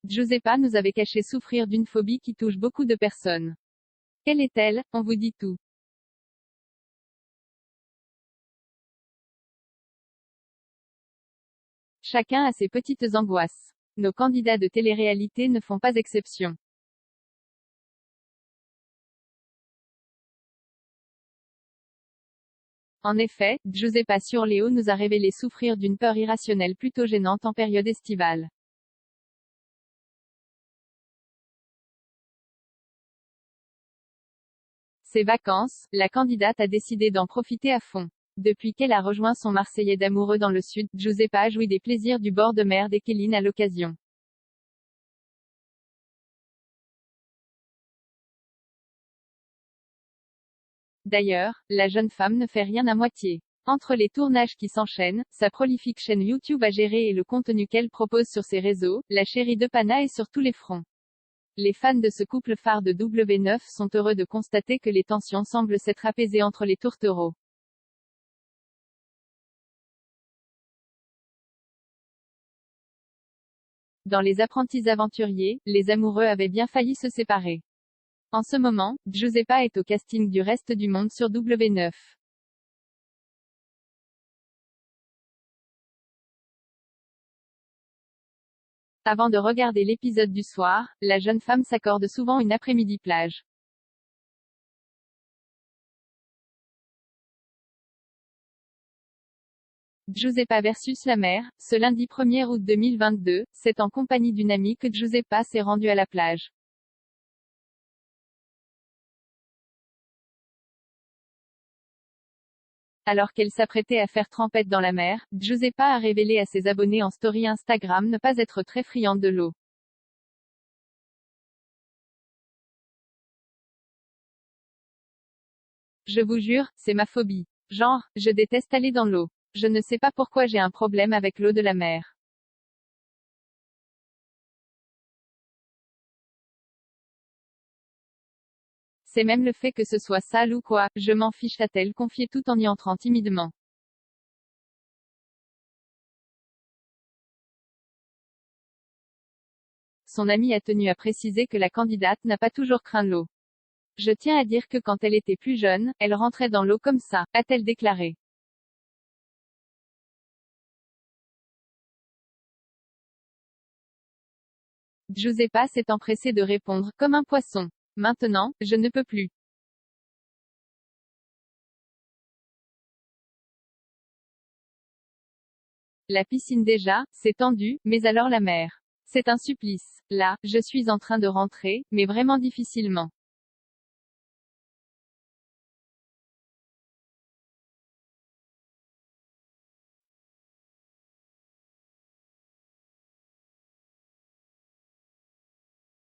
Giuseppa nous avait caché souffrir d'une phobie qui touche beaucoup de personnes. Quelle est-elle? On vous dit tout. Chacun a ses petites angoisses. Nos candidats de télé-réalité ne font pas exception. En effet, Giuseppa Surleo nous a révélé souffrir d'une peur irrationnelle plutôt gênante en période estivale. Ces vacances, la candidate a décidé d'en profiter à fond. Depuis qu'elle a rejoint son Marseillais d'amoureux dans le sud, Giuseppa a joui des plaisirs du bord de mer d'Echelin à l'occasion. D'ailleurs, la jeune femme ne fait rien à moitié. Entre les tournages qui s'enchaînent, sa prolifique chaîne YouTube à gérer et le contenu qu'elle propose sur ses réseaux, la chérie de Pana est sur tous les fronts. Les fans de ce couple phare de W9 sont heureux de constater que les tensions semblent s'être apaisées entre les tourtereaux. Dans Les Apprentis Aventuriers, les amoureux avaient bien failli se séparer. En ce moment, Giuseppa est au casting du Reste du Monde sur W9. Avant de regarder l'épisode du soir, la jeune femme s'accorde souvent une après-midi plage. Giuseppa versus la mer, ce lundi 1er août 2022, c'est en compagnie d'une amie que Giuseppa s'est rendue à la plage. Alors qu'elle s'apprêtait à faire trempette dans la mer, Giuseppa a révélé à ses abonnés en story Instagram ne pas être très friande de l'eau. Je vous jure, c'est ma phobie. Genre, je déteste aller dans l'eau. Je ne sais pas pourquoi j'ai un problème avec l'eau de la mer. C'est même le fait que ce soit sale ou quoi, je m'en fiche, a-t-elle confié tout en y entrant timidement. Son amie a tenu à préciser que la candidate n'a pas toujours craint l'eau. Je tiens à dire que quand elle était plus jeune, elle rentrait dans l'eau comme ça, a-t-elle déclaré. Giuseppa s'est empressée de répondre, comme un poisson. Maintenant, je ne peux plus. La piscine déjà, c'est tendu, mais alors la mer. C'est un supplice. Là, je suis en train de rentrer, mais vraiment difficilement.